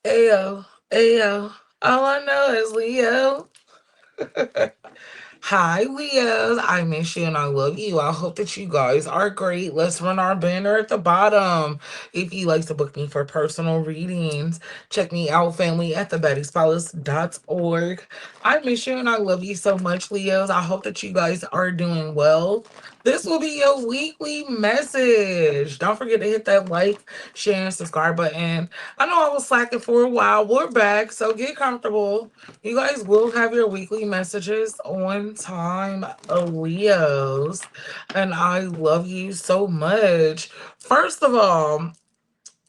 Ayo, ayo. All I know is Leo. Hi, Leos. I miss you and I love you. I hope that you guys are great. Let's run our banner at the bottom. If you like to book me for personal readings, check me out, family, at thebaddiespalace.org. I miss you and I love you so much, Leos. I hope that you guys are doing well. This will be your weekly message. Don't forget to hit that like, share, and subscribe button. I know I was slacking for a while. We're back, so get comfortable. You guys will have your weekly messages on time, Leos. And I love you so much. First of all,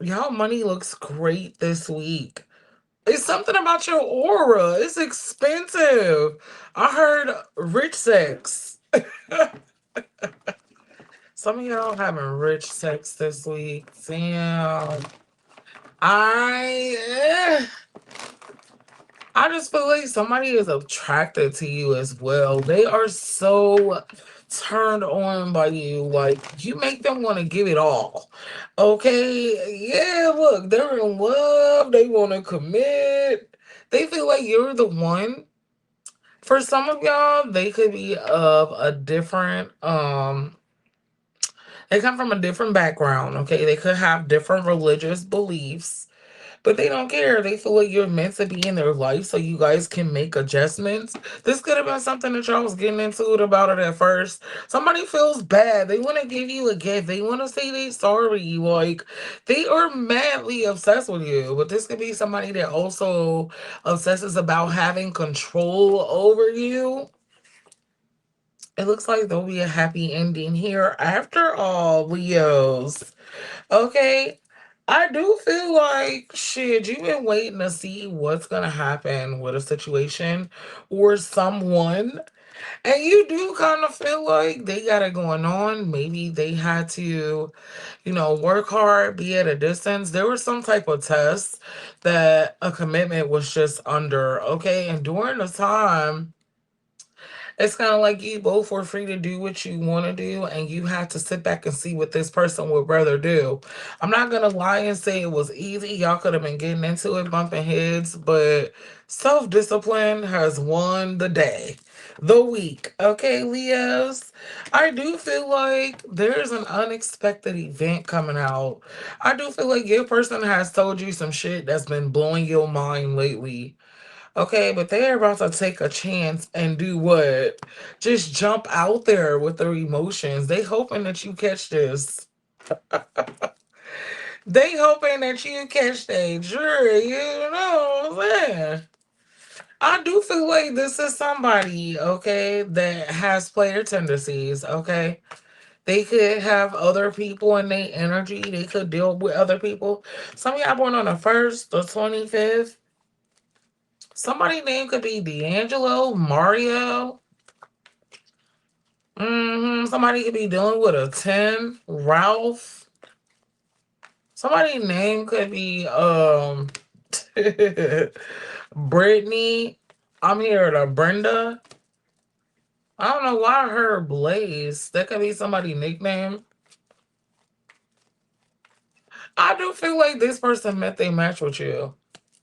y'all money looks great this week. It's something about your aura. It's expensive. I heard rich sex. Some of y'all having rich sex this week. Damn. I I just feel like somebody is attracted to you as well. They are so turned on by you. Like, you make them want to give it all. Okay? Yeah, look, they're in love. They want to commit. They feel like you're the one. For some of y'all, they could be of a different they come from a different background, okay? They could have different religious beliefs. But they don't care. They feel like you're meant to be in their life so you guys can make adjustments. This could have been something that y'all was getting into it about it at first. Somebody feels bad. They want to give you a gift. They want to say they sorry. Like, they are madly obsessed with you. But this could be somebody that also obsesses about having control over you. It looks like there'll be a happy ending here after all, Leos. Okay. I do feel like shit, you've been waiting to see what's gonna happen with a situation or someone. And you do kind of feel like they got it going on. Maybe they had to, work hard, be at a distance. There was some type of test that a commitment was just under. Okay. And during the time, it's kind of like you both were free to do what you want to do, and you have to sit back and see what this person would rather do. I'm not going to lie and say it was easy. Y'all could have been getting into it, bumping heads, but self discipline has won the day, the week. Okay, Leos? I do feel like there's an unexpected event coming out. I do feel like your person has told you some shit that's been blowing your mind lately. Okay, but they're about to take a chance and do what? Just jump out there with their emotions. They hoping that you catch this. They hoping that you catch that jury, you know what I'm saying? I do feel like this is somebody, okay, that has player tendencies, okay? They could have other people in their energy. They could deal with other people. Some of y'all born on the 1st, the 25th. Somebody name could be D'Angelo, Mario. Somebody could be dealing with a 10, Ralph. Somebody name could be Brittany. I'm here to Brenda. I don't know why I heard Blaze. That could be somebody's nickname. I do feel like this person met they match with you.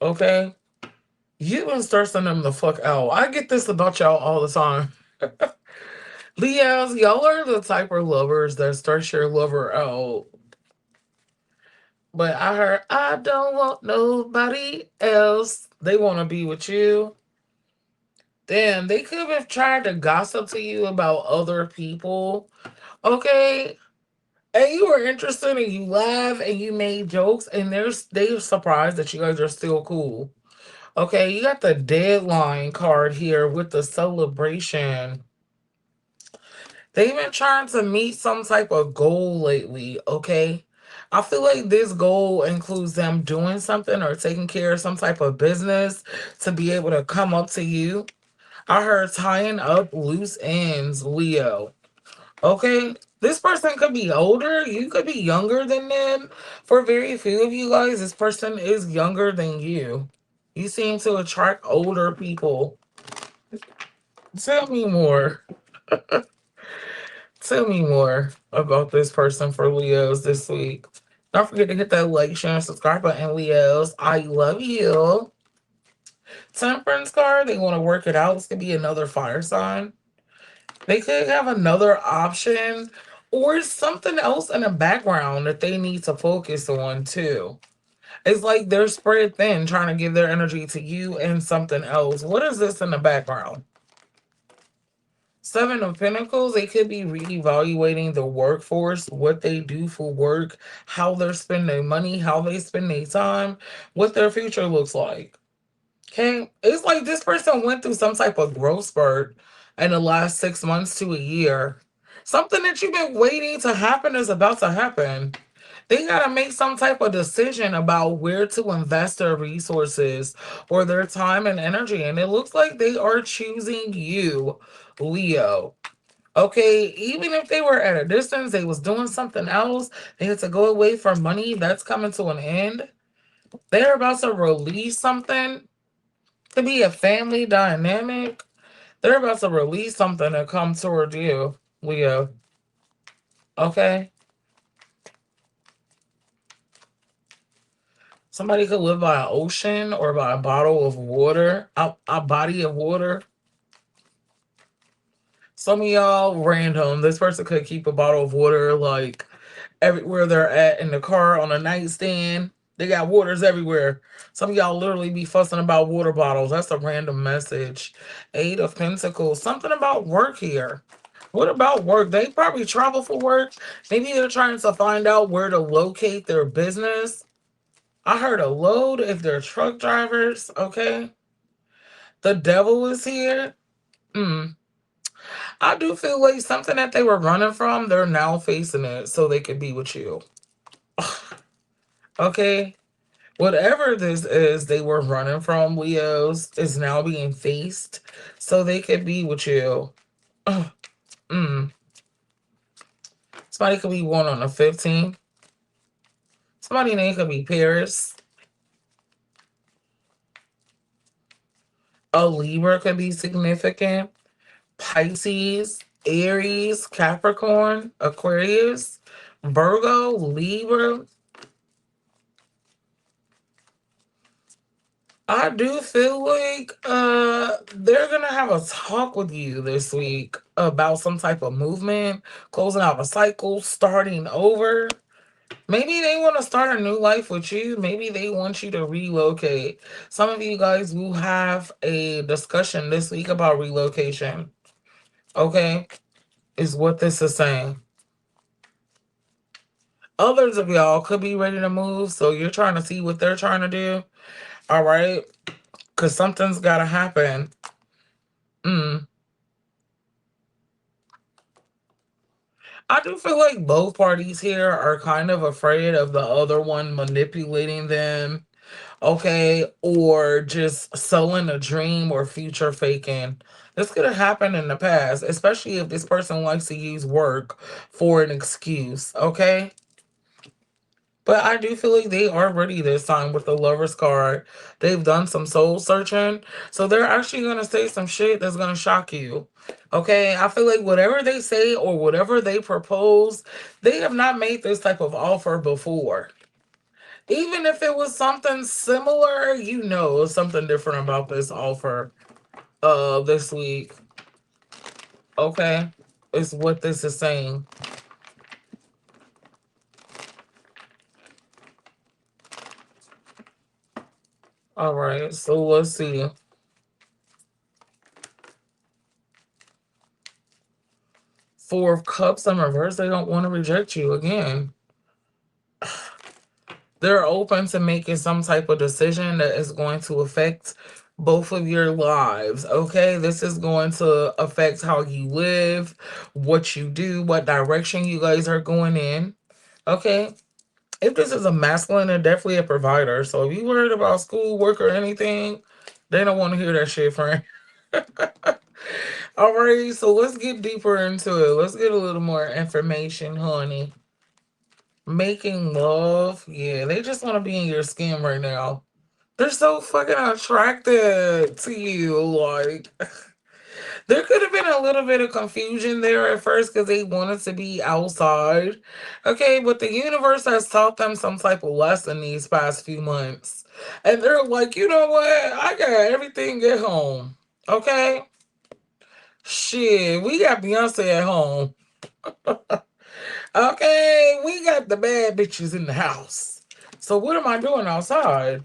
Okay? You been stressing them the fuck out. I get this about y'all all the time. Leos, y'all are the type of lovers that stress your lover out. But I heard, I don't want nobody else. They want to be with you. Damn, they could have tried to gossip to you about other people. Okay. And you were interested and you laughed and you made jokes and they're surprised that you guys are still cool. Okay, you got the deadline card here with the celebration. They've been trying to meet some type of goal lately, okay? I feel like this goal includes them doing something or taking care of some type of business to be able to come up to you. I heard tying up loose ends, Leo. Okay? This person could be older. You could be younger than them. For very few of you guys, this person is younger than you. You seem to attract older people. Tell me more. Tell me more about this person for Leos this week. Don't forget to hit that like, share, and subscribe button, Leos. I love you. Temperance card, they want to work it out. This could be another fire sign. They could have another option or something else in the background that they need to focus on too. It's like they're spread thin trying to give their energy to you and something else. What is this in the background? Seven of Pentacles, they could be reevaluating the workforce, what they do for work, how they're spending money, how they spend their time, what their future looks like. Okay, it's like this person went through some type of growth spurt in the last 6 months to a year. Something that you've been waiting to happen is about to happen. They got to make some type of decision about where to invest their resources or their time and energy. And it looks like they are choosing you, Leo. Okay, even if they were at a distance, they was doing something else, they had to go away for money, that's coming to an end. They're about to release something to be a family dynamic. They're about to release something that comes toward you, Leo. Okay? Somebody could live by an ocean or by a bottle of water, a body of water. Some of y'all random. This person could keep a bottle of water like everywhere they're at in the car, on a nightstand. They got waters everywhere. Some of y'all literally be fussing about water bottles. That's a random message. Eight of Pentacles. Something about work here. What about work? They probably travel for work. Maybe they're trying to find out where to locate their business. I heard a load if they're truck drivers. Okay. The devil is here. Hmm. I do feel like something that they were running from, they're now facing it so they could be with you. Okay. Whatever this is they were running from, Leos, is now being faced so they could be with you. Ugh. Mm. Somebody could be born on the 15th. Somebody name could be Paris. A Libra could be significant. Pisces, Aries, Capricorn, Aquarius, Virgo, Libra. I do feel like they're gonna have a talk with you this week about some type of movement, closing out a cycle, starting over. Maybe they want to start a new life with you. Maybe they want you to relocate. Some of you guys will have a discussion this week about relocation. Okay, is what this is saying. Others of y'all could be ready to move, so you're trying to see what they're trying to do. All right, because something's got to happen. Mm. I do feel like both parties here are kind of afraid of the other one manipulating them, okay, or just selling a dream or future faking. This could have happened in the past, especially if this person likes to use work for an excuse, okay? But I do feel like they are ready this time with the Lover's card. They've done some soul searching. So they're actually going to say some shit that's going to shock you. Okay? I feel like whatever they say or whatever they propose, they have not made this type of offer before. Even if it was something similar, you know something different about this offer this week. Okay? Is what this is saying. All right, so let's see. Four of Cups in reverse, they don't want to reject you again. They're open to making some type of decision that is going to affect both of your lives. Okay, this is going to affect how you live, what you do, what direction you guys are going in. Okay, if this is a masculine, they're definitely a provider. So if you worried about school, work, or anything, they don't want to hear that shit, friend. All right, so let's get deeper into it. Let's get a little more information, honey. Making love, yeah, they just want to be in your skin right now. They're so fucking attracted to you. Like, There could have been a little bit of confusion there at first because they wanted to be outside. Okay, but the universe has taught them some type of lesson these past few months. And they're like, you know what? I got everything at home. Okay? Shit, we got Beyonce at home. Okay, we got the bad bitches in the house. So what am I doing outside?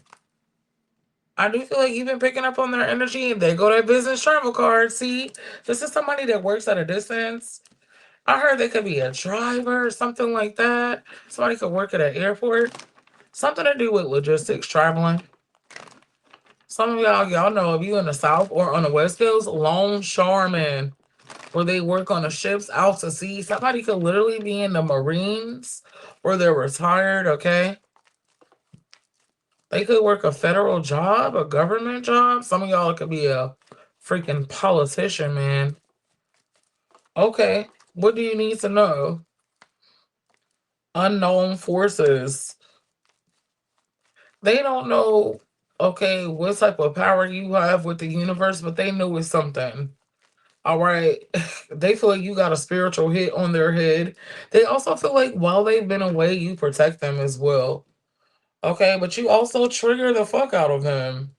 I do feel like you've been picking up on their energy and they go their business travel card. See, this is somebody that works at a distance. I heard they could be a driver or something like that. Somebody could work at an airport. Something to do with logistics, traveling. Some of y'all know if you in the South or on the West Coast, longshoremen, where they work on the ships out to sea. Somebody could literally be in the Marines or they're retired, okay? They could work a federal job, a government job. Some of y'all could be a freaking politician, man. Okay, what do you need to know? Unknown forces. They don't know, okay, what type of power you have with the universe, but they know it's something. All right. They feel like you got a spiritual hit on their head. They also feel like while they've been away, you protect them as well. Okay, but you also trigger the fuck out of them.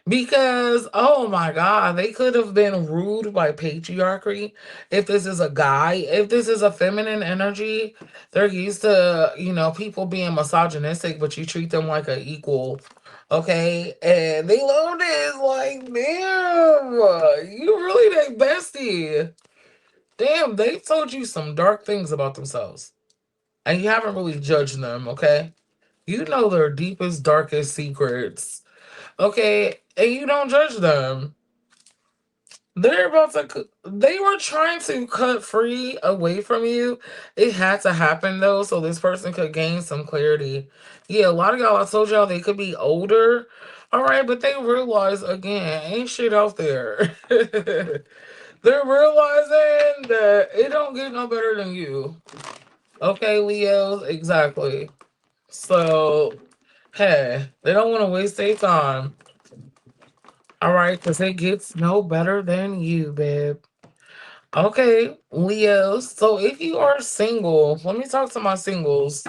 Because, oh my God, they could have been ruled by patriarchy. If this is a guy, if this is a feminine energy, they're used to, people being misogynistic, but you treat them like an equal. Okay, and they love this. Like, damn, you really their bestie. Damn, they told you some dark things about themselves, and you haven't really judged them. Okay, you know their deepest, darkest secrets. Okay, and you don't judge them. They were trying to cut free away from you. It had to happen though, so this person could gain some clarity. Yeah, a lot of y'all, I told y'all they could be older. All right, but they realize again, ain't shit out there. They're realizing that it don't get no better than you. Okay, Leos, exactly. So, hey, they don't want to waste their time. All right, because it gets no better than you, babe. Okay, Leos. So if you are single, let me talk to my singles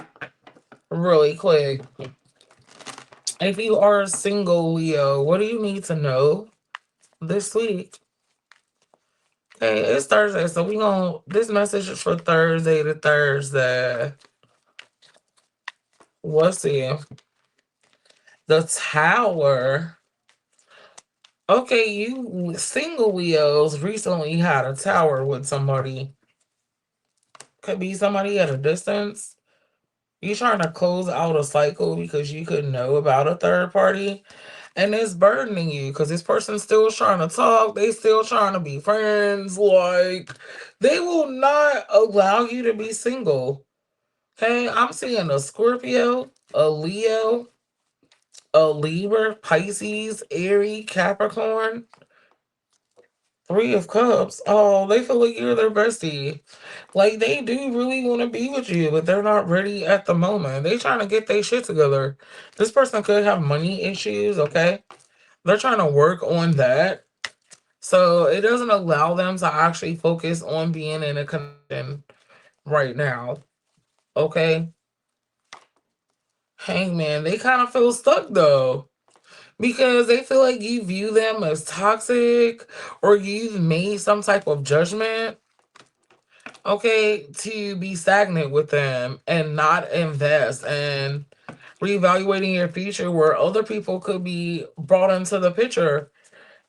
really quick. If you are a single Leo, what do you need to know this week? Okay, it's Thursday, so this message is for Thursday to Thursday. Let's see. The Tower. Okay, you single Leos recently had a tower with somebody. Could be somebody at a distance. You trying to close out a cycle because you couldn't know about a third party, and it's burdening you because this person's still trying to talk. They still trying to be friends. Like they will not allow you to be single. Okay, I'm seeing a Scorpio, a Leo, a Libra, Pisces, Aries, Capricorn. Three of Cups. Oh, they feel like you're their bestie. Like they do really want to be with you, but they're not ready at the moment. They trying to get their shit together. This person could have money issues, okay? They're trying to work on that. So it doesn't allow them to actually focus on being in a connection right now. Okay? Hangman, they kind of feel stuck though. Because they feel like you view them as toxic or you've made some type of judgment, okay, to be stagnant with them and not invest and reevaluating your future where other people could be brought into the picture.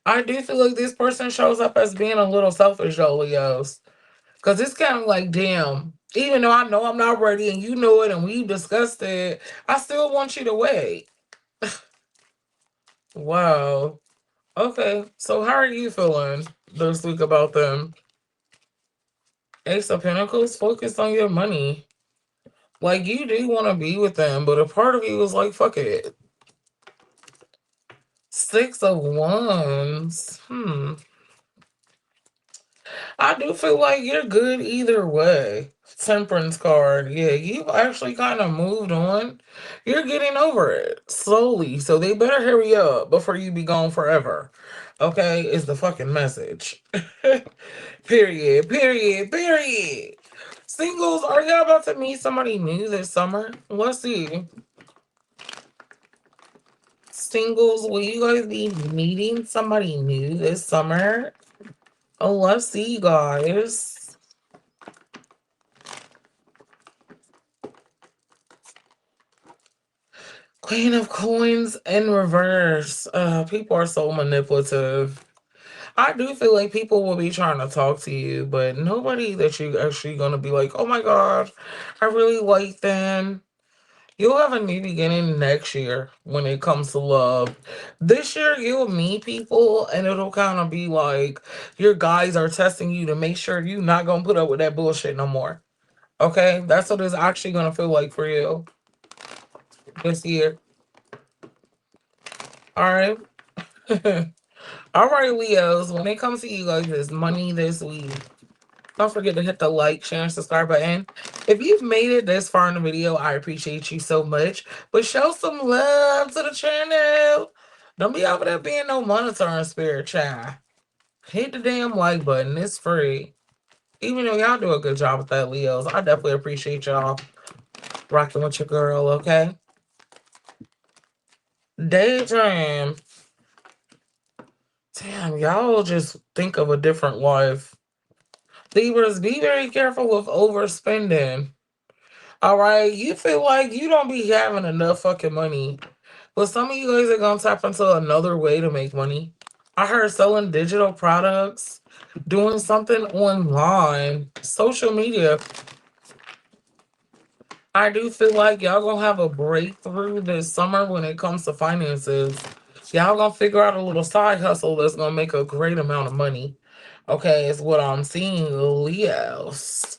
I do feel like this person shows up as being a little selfish, though, Leos. Because it's kind of like, damn, even though I know I'm not ready and you know it and we've discussed it, I still want you to wait. Wow. Okay, so how are you feeling this week about them? Ace of Pentacles, focus on your money. Like, you do want to be with them, but a part of you is like, fuck it. Six of Wands. I do feel like you're good either way. Temperance card. Yeah, you actually kind of moved on. You're getting over it slowly. So they better hurry up before you be gone forever. Okay, is the fucking message. Period. Period. Period. Singles, are y'all about to meet somebody new this summer? Let's see. Singles, will you guys be meeting somebody new this summer? Oh, let's see, guys. Queen of Coins in reverse. People are so manipulative. I do feel like people will be trying to talk to you, but nobody that you actually gonna be like, oh my god, I really like them. You'll have a new beginning next year when it comes to love. This year, you'll meet people, and it'll kind of be like your guys are testing you to make sure you're not gonna put up with that bullshit no more. Okay, that's what it's actually gonna feel like for you this year. All right. All right, Leos. When it comes to you guys, it's money this week. Don't forget to hit the like, share, and subscribe button. If you've made it this far in the video, I appreciate you so much. But show some love to the channel. Don't be over there being no monitoring spirit, child. Hit the damn like button. It's free. Even though y'all do a good job with that, Leos, I definitely appreciate y'all rocking with your girl, okay? Daydream. Damn, y'all just think of a different life. Libras, be very careful with overspending. All right, you feel like you don't be having enough fucking money. But some of you guys are gonna tap into another way to make money. I heard selling digital products, doing something online, social media. I do feel like y'all gonna have a breakthrough this summer when it comes to finances. Y'all gonna figure out a little side hustle that's gonna make a great amount of money. Okay, is what I'm seeing, Leos.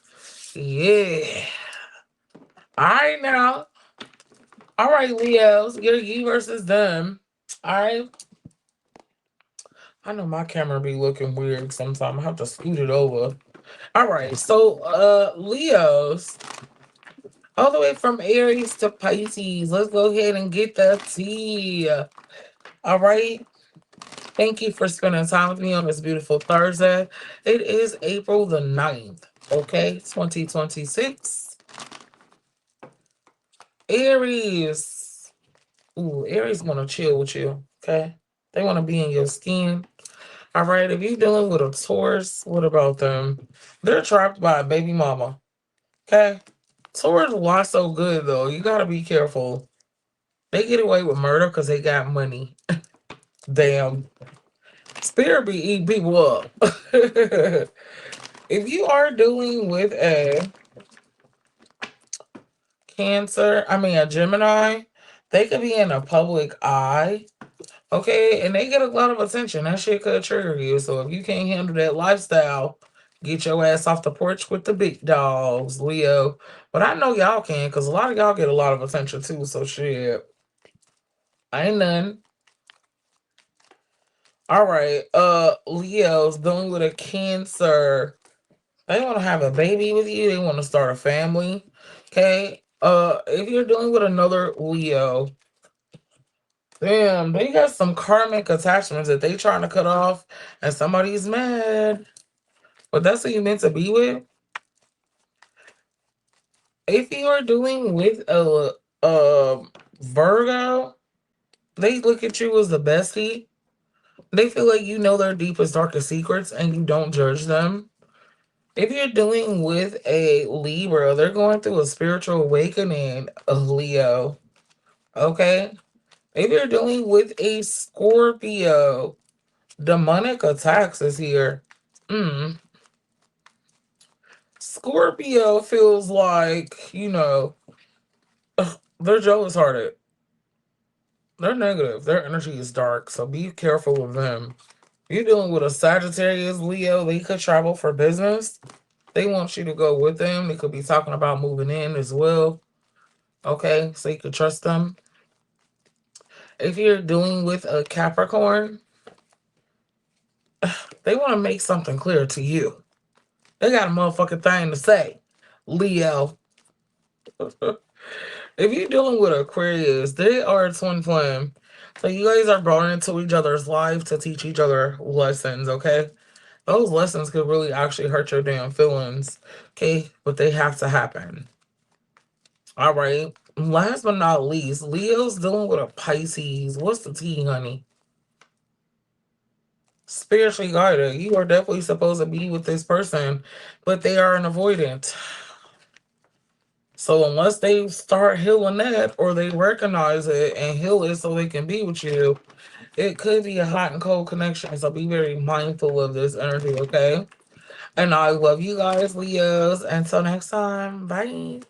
Yeah. All right now. All right, Leos. You're you versus them. All right. I know my camera be looking weird sometimes. I have to scoot it over. All right. So, Leos, all the way from Aries to Pisces. Let's go ahead and get the tea. All right. Thank you for spending time with me on this beautiful Thursday. It is April the 9th. Okay, 2026. Aries. Ooh, Aries want to chill with you. Okay. They want to be in your skin. All right. If you're dealing with a Taurus, what about them? They're trapped by a baby mama. Okay. Taurus, why so good though? You gotta be careful. They get away with murder because they got money. Damn. Spirit be eating people up. If you are dealing with a a Gemini, they could be in a public eye. Okay, and they get a lot of attention. That shit could trigger you. So if you can't handle that lifestyle, get your ass off the porch with the big dogs, Leo. But I know y'all can, because a lot of y'all get a lot of attention too. So shit. Ain't none. All right. Leo's dealing with a Cancer. They want to have a baby with you. They want to start a family. Okay. If you're dealing with another Leo, damn, they got some karmic attachments that they trying to cut off, and somebody's mad. But that's who you meant to be with. If you are dealing with a Virgo, they look at you as the bestie. They feel like you know their deepest, darkest secrets, and you don't judge them. If you're dealing with a Libra, they're going through a spiritual awakening, a Leo. Okay? If you're dealing with a Scorpio, demonic attacks is here. Scorpio feels like, they're jealous hearted. They're negative. Their energy is dark, so be careful with them. You're dealing with a Sagittarius, Leo. They could travel for business. They want you to go with them. They could be talking about moving in as well. Okay, so you could trust them. If you're dealing with a Capricorn, they want to make something clear to you. They got a motherfucking thing to say. Leo. If you're dealing with Aquarius, they are a twin flame. So you guys are brought into each other's life to teach each other lessons, okay? Those lessons could really actually hurt your damn feelings, okay? But they have to happen. All right. Last but not least, Leo's dealing with a Pisces. What's the tea, honey? Spiritually guided. You are definitely supposed to be with this person, but they are an avoidant. So unless they start healing that or they recognize it and heal it so they can be with you, it could be a hot and cold connection. So be very mindful of this energy, okay? And I love you guys, Leos. Until next time, bye.